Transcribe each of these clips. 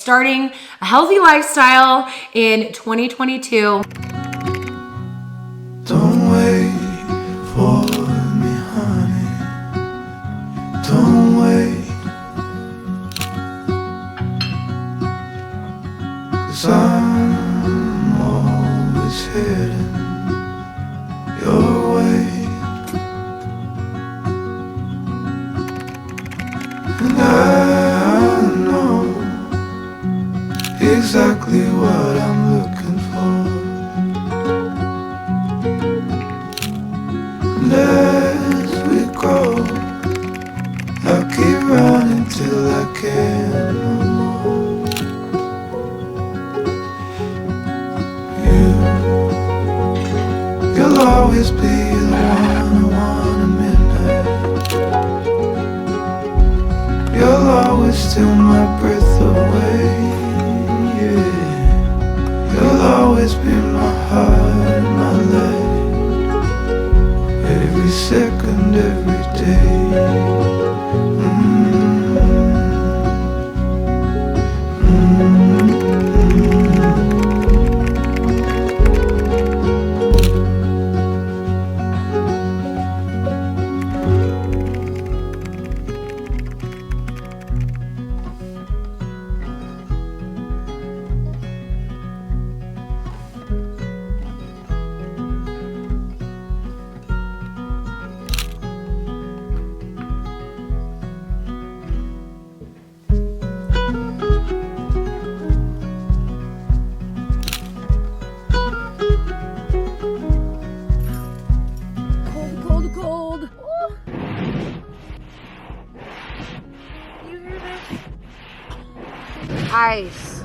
Starting a healthy lifestyle in 2022. Don't wait for me, honey. Don't wait. 'Cause I'm always heading your way. And I know exactly what I'm looking for. And as we go, I'll keep running till I can't no more. You'll always be the one I want at midnight. You'll always steal my breath away. Yeah, you'll always be my heart, my life. Every second, every day. Cold. Oh. You hear this? Ice.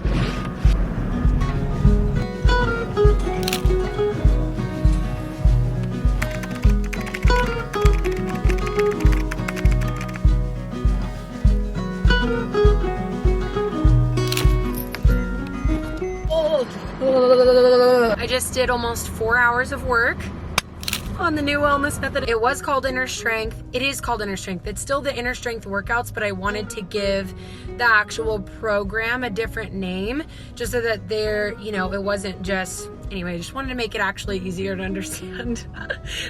I just did almost 4 hours of work on the new wellness method. It was called Inner Strength. It is called Inner Strength. It's still the Inner Strength workouts, but I wanted to give the actual program a different name just so that it wasn't just, anyway, I just wanted to make it actually easier to understand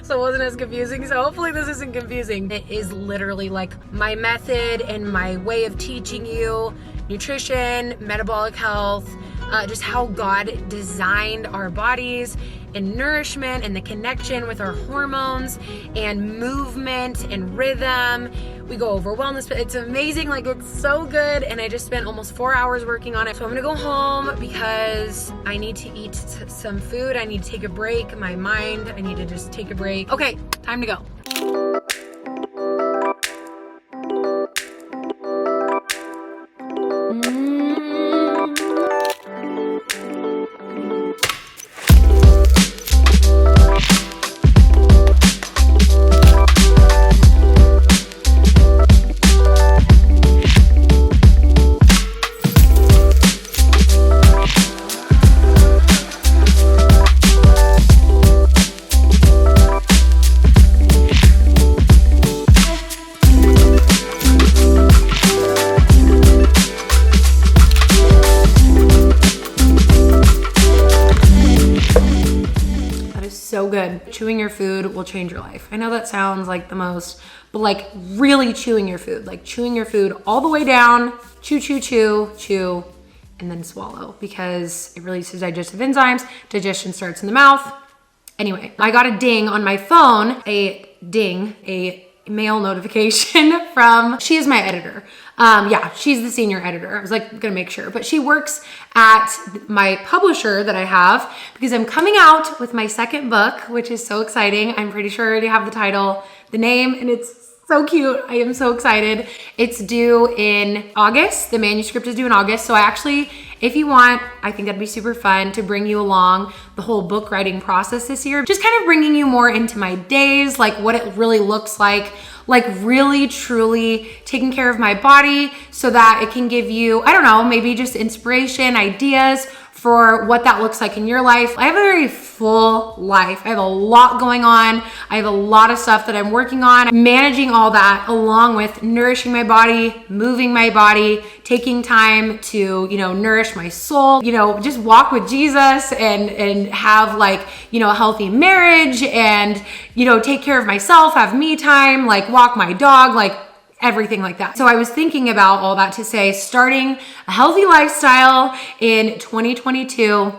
so it wasn't as confusing. So hopefully this isn't confusing. It is literally like my method and my way of teaching you nutrition, metabolic health, just how God designed our bodies and nourishment and the connection with our hormones and movement and rhythm. We go over wellness, but it's amazing. Like, it's so good. And I just spent almost 4 hours working on it. So I'm gonna go home because I need to eat some food. I need to take a break. My mind, I need to just take a break. Okay, time to go. So good. Chewing your food will change your life. I know that sounds like the most, but like really chewing your food, like chewing your food all the way down, chew, and then swallow, because it releases digestive enzymes. Digestion starts in the mouth. Anyway, I got a ding on my phone, a mail notification from, she is my editor. Yeah, she's the senior editor. I was like, gonna make sure, but she works at my publisher that I have because I'm coming out with my second book, which is so exciting. I'm pretty sure I already have the title, the name, and it's so cute. I am so excited. It's due in August. The manuscript is due in August. So I actually, if you want, I think that'd be super fun to bring you along the whole book writing process this year. Just kind of bringing you more into my days, like what it really looks like really truly taking care of my body so that it can give you, I don't know, maybe just inspiration, ideas for what that looks like in your life. I have a very full life. I have a lot going on. I have a lot of stuff that I'm working on. Managing all that along with nourishing my body, moving my body, taking time to, nourish my soul, just walk with Jesus and have like, a healthy marriage and, take care of myself, have me time, like walk my dog, like everything like that. So I was thinking about all that to say, starting a healthy lifestyle in 2022.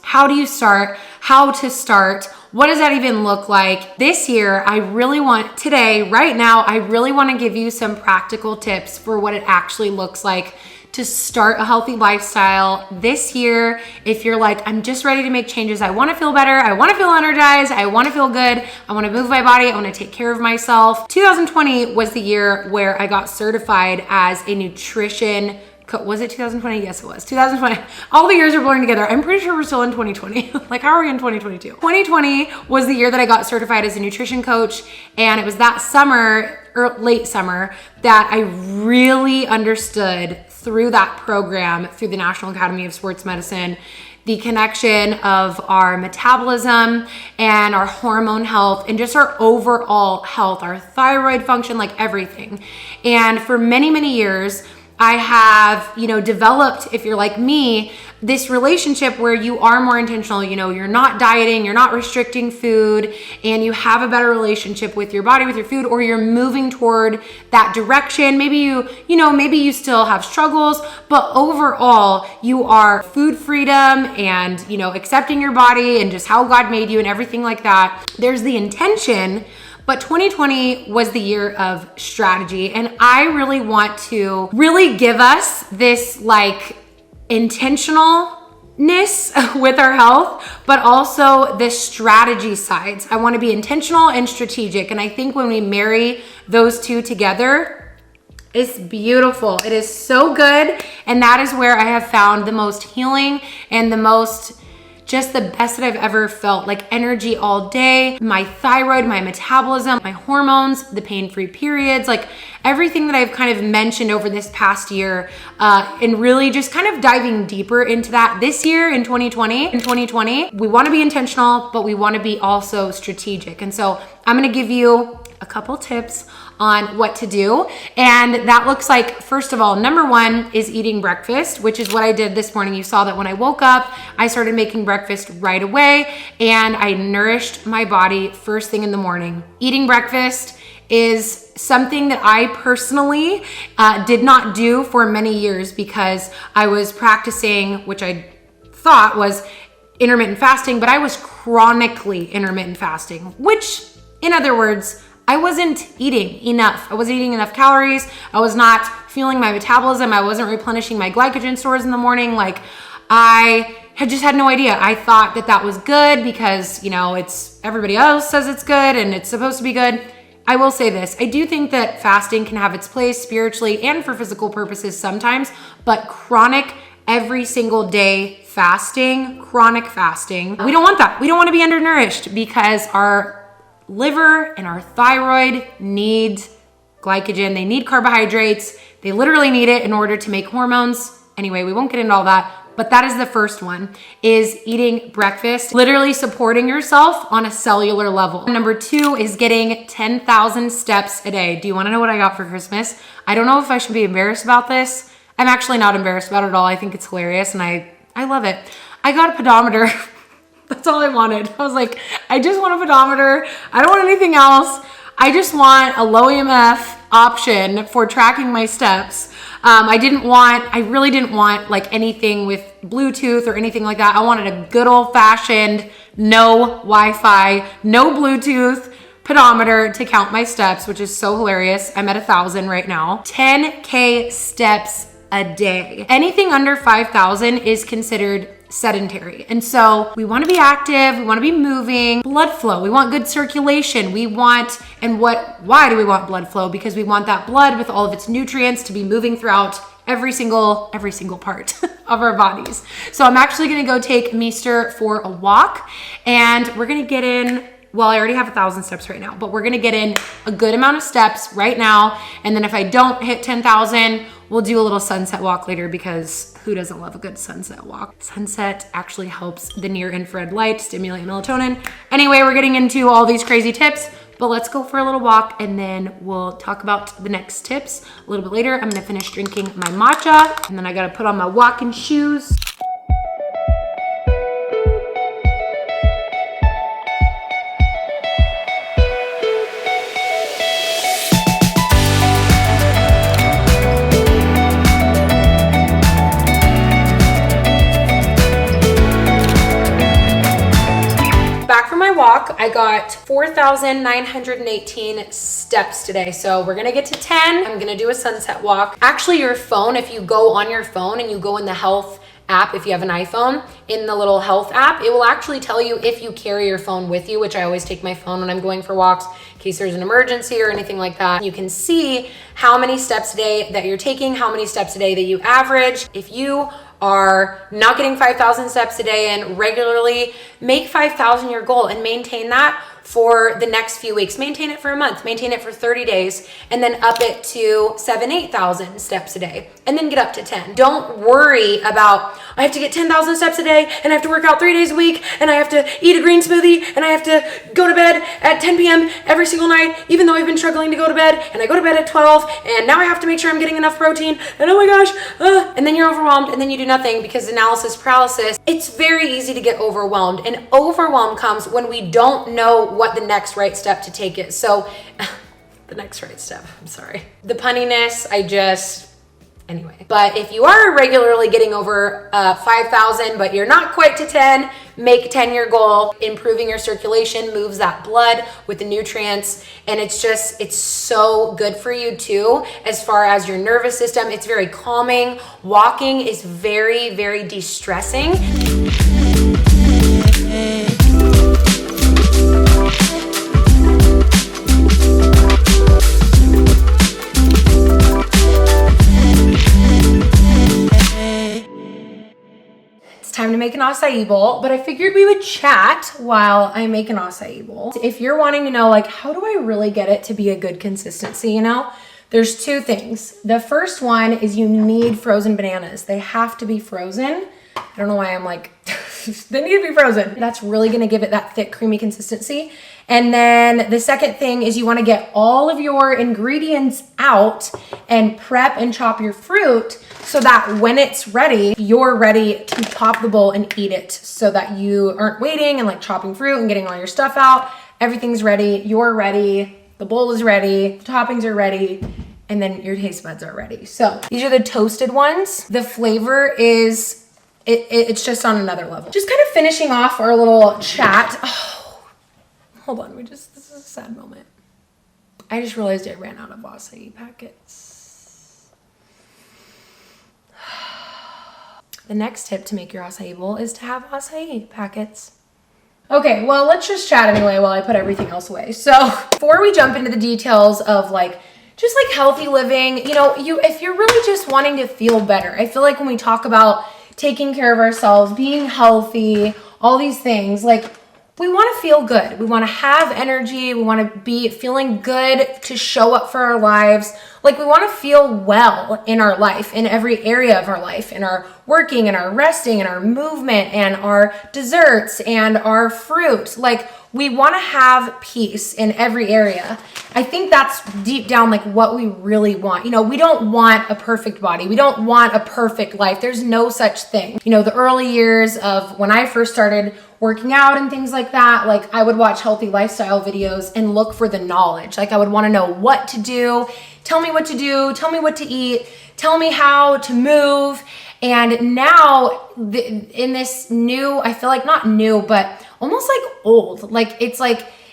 How do you start? How to start? What does that even look like? This year, right now, I really want to give you some practical tips for what it actually looks like to start a healthy lifestyle this year. If you're like, I'm just ready to make changes. I want to feel better. I want to feel energized. I want to feel good. I want to move my body. I want to take care of myself. 2020 was the year where I got certified as a nutrition was it 2020? Yes, it was 2020. All the years are blurring together. I'm pretty sure we're still in 2020. Like, how are we in 2022? 2020 was the year that I got certified as a nutrition coach. And it was that summer, or late summer, that I really understood through that program, through the National Academy of Sports Medicine, the connection of our metabolism and our hormone health and just our overall health, our thyroid function, like everything. And for many, many years, I have, developed, if you're like me, this relationship where you are more intentional, you're not dieting, you're not restricting food, and you have a better relationship with your body, with your food, or you're moving toward that direction. Maybe you still have struggles, but overall you are food freedom and, accepting your body and just how God made you and everything like that. There's the intention. But 2020 was the year of strategy. And I really want to really give us this like intentionalness with our health, but also the strategy sides. I want to be intentional and strategic. And I think when we marry those two together, it's beautiful. It is so good. And that is where I have found the most healing and just the best that I've ever felt, like energy all day, my thyroid, my metabolism, my hormones, the pain-free periods, like everything that I've kind of mentioned over this past year, and really just kind of diving deeper into that this year in 2020. In 2020, we want to be intentional, but we want to be also strategic. And so I'm going to give you a couple tips on what to do. And that looks like, first of all, number one is eating breakfast, which is what I did this morning. You saw that when I woke up, I started making breakfast right away and I nourished my body first thing in the morning. Eating breakfast is something that I personally did not do for many years because I was practicing, which I thought was intermittent fasting, but I was chronically intermittent fasting, which in other words, I wasn't eating enough. I wasn't eating enough calories. I was not fueling my metabolism. I wasn't replenishing my glycogen stores in the morning. Like I had just had no idea. I thought that was good because, it's everybody else says it's good and it's supposed to be good. I will say this. I do think that fasting can have its place spiritually and for physical purposes sometimes, but chronic every single day fasting, chronic fasting, we don't want that. We don't want to be undernourished because our liver and our thyroid need glycogen. They need carbohydrates. They literally need it in order to make hormones. Anyway, we won't get into all that, but that is the first one, is eating breakfast, literally supporting yourself on a cellular level. Number two is getting 10,000 steps a day. Do you want to know what I got for Christmas? I don't know if I should be embarrassed about this. I'm actually not embarrassed about it at all. I think it's hilarious and I love it. I got a pedometer. That's all I wanted. I was like, I just want a pedometer. I don't want anything else. I just want a low EMF option for tracking my steps. I really didn't want like anything with Bluetooth or anything like that. I wanted a good old fashioned, no Wi-Fi, no Bluetooth pedometer to count my steps, which is so hilarious. I'm at 1,000 right now. 10K steps a day. Anything under 5,000 is considered sedentary. And so we want to be active, we want to be moving, blood flow, we want good circulation. Why do we want blood flow? Because we want that blood with all of its nutrients to be moving throughout every single part of our bodies. So I'm actually going to go take Meester for a walk and we're going to get in well, I already have 1,000 steps right now, but we're gonna get in a good amount of steps right now. And then if I don't hit 10,000, we'll do a little sunset walk later, because who doesn't love a good sunset walk? Sunset actually helps the near infrared light stimulate melatonin. Anyway, we're getting into all these crazy tips, but let's go for a little walk and then we'll talk about the next tips a little bit later. I'm gonna finish drinking my matcha and then I gotta put on my walking shoes. Walk. I got 4,918 steps today. So we're gonna get to 10. I'm gonna do a sunset walk. Actually, your phone, if you go on your phone and you go in the health app, if you have an iPhone, in the little health app, it will actually tell you if you carry your phone with you, which I always take my phone when I'm going for walks in case there's an emergency or anything like that. You can see how many steps a day that you're taking, how many steps a day that you average. If you are not getting 5,000 steps a day and regularly, make 5,000 your goal and maintain that for the next few weeks. Maintain it for a month, maintain it for 30 days, and then up it to 8,000 steps a day, and then get up to 10. Don't worry about, I have to get 10,000 steps a day, and I have to work out 3 days a week, and I have to eat a green smoothie, and I have to go to bed at 10 p.m. every single night, even though I've been struggling to go to bed, and I go to bed at 12, and now I have to make sure I'm getting enough protein, and oh my gosh, and then you're overwhelmed, and then you do nothing because analysis paralysis. It's very easy to get overwhelmed, and overwhelm comes when we don't know what the next right step to take is. So the next right step, I'm sorry. The punniness, anyway. But if you are regularly getting over 5,000, but you're not quite to 10, make 10 your goal. Improving your circulation moves that blood with the nutrients. And it's so good for you too, as far as your nervous system. It's very calming. Walking is very, very de-stressing. Time to make an acai bowl, but I figured we would chat while I make an acai bowl. If you're wanting to know, like, how do I really get it to be a good consistency, there's two things. The first one is you need frozen bananas. They have to be frozen. I don't know why I'm like, they need to be frozen. That's really gonna give it that thick, creamy consistency. And then the second thing is you wanna get all of your ingredients out and prep and chop your fruit so that when it's ready, you're ready to pop the bowl and eat it, so that you aren't waiting and like chopping fruit and getting all your stuff out. Everything's ready, you're ready, the bowl is ready, the toppings are ready, and then your taste buds are ready. So these are the toasted ones. The flavor is, it's just on another level. Just kind of finishing off our little chat. Oh, hold on, this is a sad moment. I just realized I ran out of acai packets. The next tip to make your acai bowl is to have acai packets. Okay, well, let's just chat anyway while I put everything else away. So before we jump into the details of just healthy living, if you're really just wanting to feel better, I feel like when we talk about taking care of ourselves, being healthy, all these things, we want to feel good. We want to have energy. We want to be feeling good to show up for our lives. We want to feel well in our life, in every area of our life, in our working and our resting and our movement and our desserts and our fruit. We want to have peace in every area. I think that's deep down what we really want. We don't want a perfect body. We don't want a perfect life. There's no such thing. The early years of when I first started working out and things like that, I would watch healthy lifestyle videos and look for the knowledge. I would want to know what to do, tell me what to do, tell me what to eat, tell me how to move. And now in this new, I feel not new, but almost old,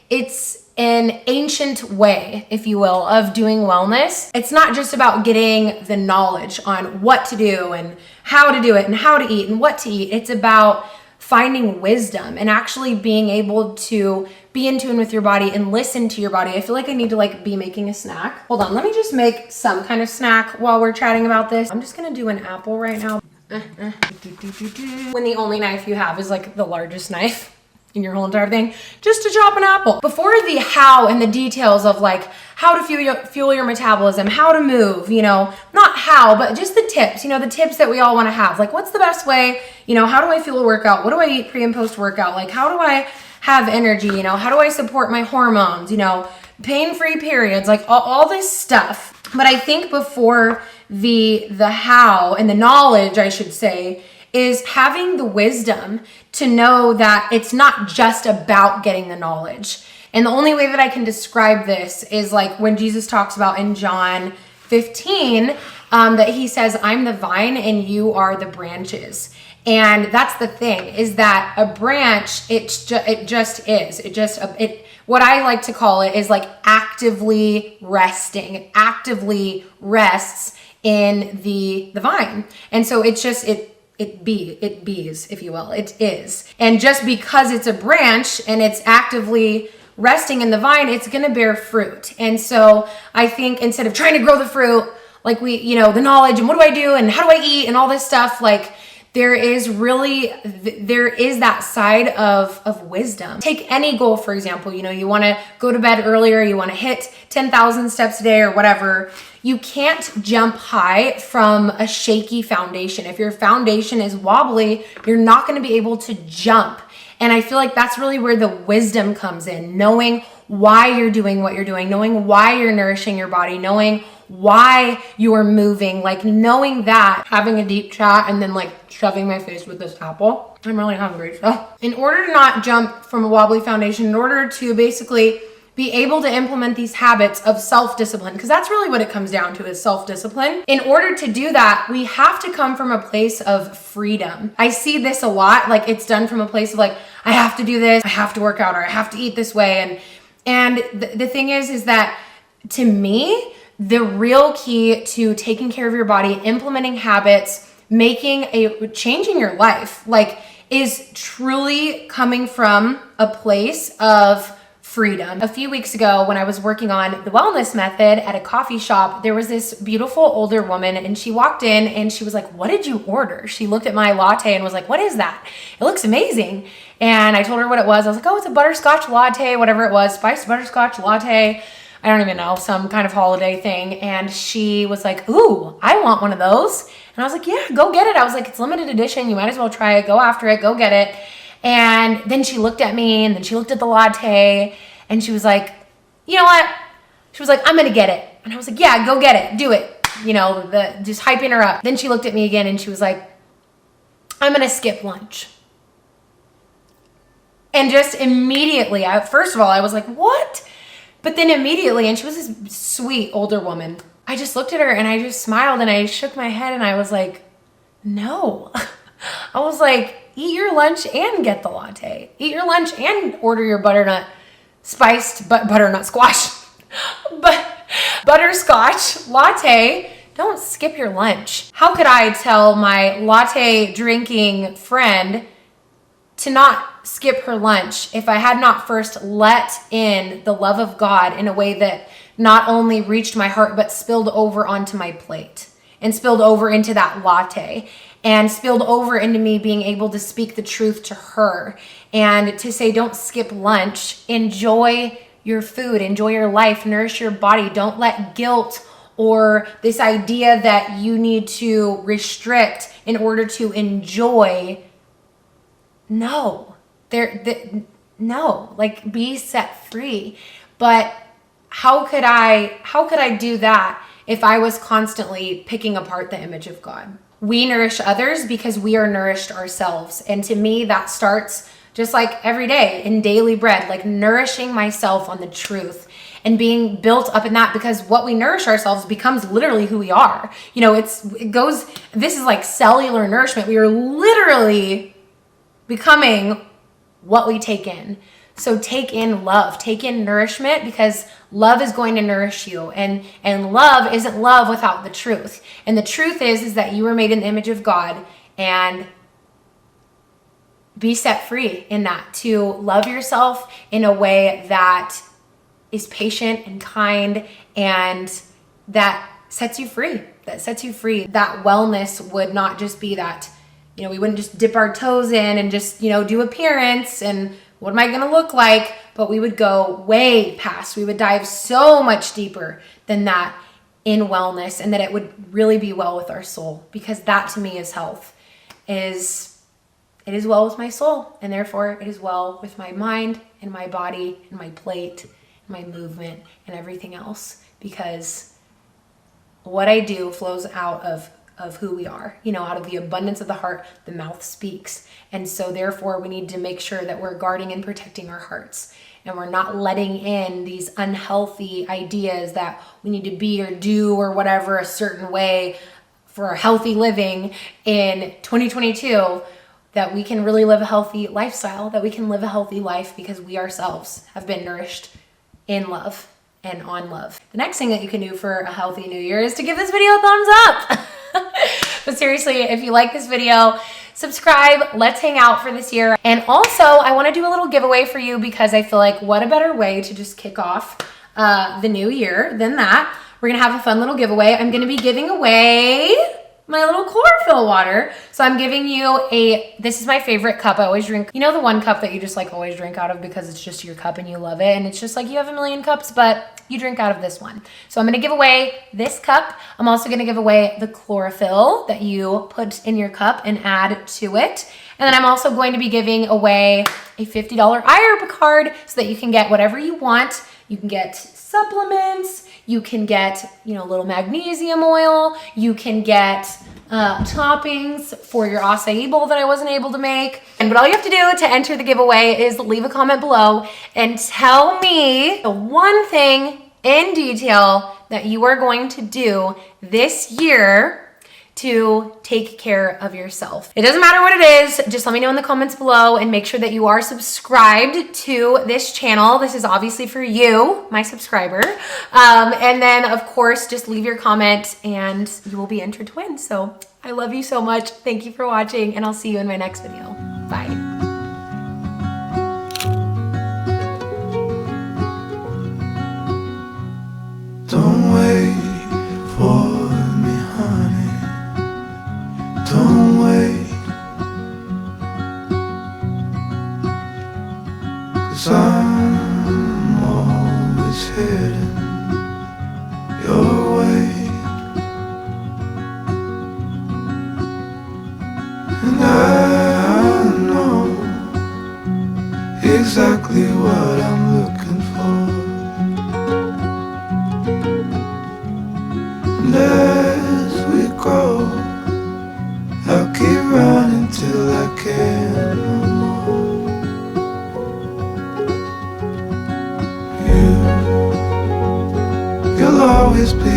it's an ancient way, if you will, of doing wellness. It's not just about getting the knowledge on what to do and how to do it and how to eat and what to eat. It's about finding wisdom and actually being able to be in tune with your body and listen to your body. I feel I need to be making a snack. Hold on, let me just make some kind of snack while we're chatting about this. I'm just gonna do an apple right now. When the only knife you have is the largest knife, in your whole entire thing just to chop an apple. Before the how and the details of like how to fuel your metabolism, how to move, not how, but just the tips, the tips that we all want to have. Like, what's the best way? How do I fuel a workout? What do I eat pre and post workout? Like, how do I have energy? How do I support my hormones? Pain-free periods, like all this stuff. But I think before the how and the knowledge, I should say, is having the wisdom to know that it's not just about getting the knowledge. And the only way that I can describe this is like when Jesus talks about in John 15, that he says, I'm the vine and you are the branches. And that's the thing, is that a branch, it just is. What I like to call it is like actively resting. It actively rests in the vine. And so it's just, it bees, if you will. It is. And just because it's a branch and it's actively resting in the vine, it's going to bear fruit. And so I think instead of trying to grow the fruit, like the knowledge and what do I do and how do I eat and all this stuff, like there is that side of wisdom. Take any goal, for example, you want to go to bed earlier, you want to hit 10,000 steps a day or whatever. You can't jump high from a shaky foundation. If your foundation is wobbly, you're not going to be able to jump. And I feel like that's really where the wisdom comes in, knowing why you're doing what you're doing, knowing why you're nourishing your body, knowing why you are moving, like knowing that, having a deep chat and then like shoving my face with this apple. I'm really hungry. So in order to not jump from a wobbly foundation, in order to basically be able to implement these habits of self-discipline, because that's really what it comes down to, is self-discipline. In order to do that, we have to come from a place of freedom. I see this a lot, like it's done from a place of like, I have to do this, I have to work out, or I have to eat this way. And the thing is that to me, the real key to taking care of your body, implementing habits, changing your life, like is truly coming from a place of freedom. A few weeks ago, when I was working on the wellness method at a coffee shop, there was this beautiful older woman and she walked in and she was like, what did you order? She looked at my latte and was like, what is that? It looks amazing. And I told her what it was. I was like, oh, it's a butterscotch latte, whatever it was, spiced butterscotch latte. I don't even know, some kind of holiday thing. And she was like, ooh, I want one of those. And I was like, yeah, go get it. I was like, it's limited edition. You might as well try it. Go after it. Go get it. And then she looked at me and then she looked at the latte and she was like, you know what? She was like, I'm going to get it. And I was like, yeah, go get it. Do it. Just hyping her up. Then she looked at me again and she was like, I'm going to skip lunch. And just immediately, first of all, I was like, what? But then immediately, and she was this sweet older woman, I just looked at her and I just smiled and I shook my head and I was like, no. I was like, eat your lunch and get the latte. Eat your lunch and order your butternut spiced butternut squash. But butterscotch latte, don't skip your lunch. How could I tell my latte drinking friend to not skip her lunch if I had not first let in the love of God in a way that not only reached my heart, but spilled over onto my plate and spilled over into that latte and spilled over into me being able to speak the truth to her and to say, don't skip lunch, enjoy your food, enjoy your life, nourish your body. Don't let guilt or this idea that you need to restrict in order to enjoy. No, like be set free. But how could I do that if I was constantly picking apart the image of God? We nourish others because we are nourished ourselves. And to me, that starts just like every day in daily bread, like nourishing myself on the truth and being built up in that, because what we nourish ourselves becomes literally who we are. This is like cellular nourishment. We are literally becoming what we take in. So take in love, take in nourishment, because love is going to nourish you. And love isn't love without the truth. And the truth is that you were made in the image of God, and be set free in that, to love yourself in a way that is patient and kind and that sets you free, That wellness would not just be that, we wouldn't just dip our toes in and just, do appearance and What am I gonna look like? But we would go way past. We would dive so much deeper than that in wellness, and that it would really be well with our soul, because that to me is health. It is well with my soul, and therefore it is well with my mind and my body and my plate and my movement and everything else, because what I do flows out of who we are. Out of the abundance of the heart, the mouth speaks. And so therefore we need to make sure that we're guarding and protecting our hearts, and we're not letting in these unhealthy ideas that we need to be or do or whatever a certain way for a healthy living in 2022, that we can really live a healthy lifestyle, that we can live a healthy life because we ourselves have been nourished in love and on love. The next thing that you can do for a healthy new year is to give this video a thumbs up. But seriously, if you like this video, subscribe. Let's hang out for this year. And also, I want to do a little giveaway for you, because I feel like what a better way to just kick off the new year than that. We're going to have a fun little giveaway. I'm going to be giving away my little chlorophyll water. So I'm giving you this is my favorite cup. I always drink, the one cup that you just like always drink out of because it's just your cup and you love it. And it's just like you have a million cups, but you drink out of this one. So I'm gonna give away this cup. I'm also gonna give away the chlorophyll that you put in your cup and add to it. And then I'm also going to be giving away a $50 IRB card so that you can get whatever you want. You can get supplements, you can get, little magnesium oil, you can get toppings for your acai bowl that I wasn't able to make. But all you have to do to enter the giveaway is leave a comment below and tell me the one thing in detail that you are going to do this year to take care of yourself. It doesn't matter what it is, just let me know in the comments below, and make sure that you are subscribed to this channel. This is obviously for you, my subscriber. And then of course, just leave your comment and you will be entered to win. So I love you so much. Thank you for watching, and I'll see you in my next video. Bye. Don't wait for me, honey. Don't wait, 'cause I'm always heading your way, and I know exactly what I'm looking for. And as we grow, I'll keep running till I can't no more. You'll always be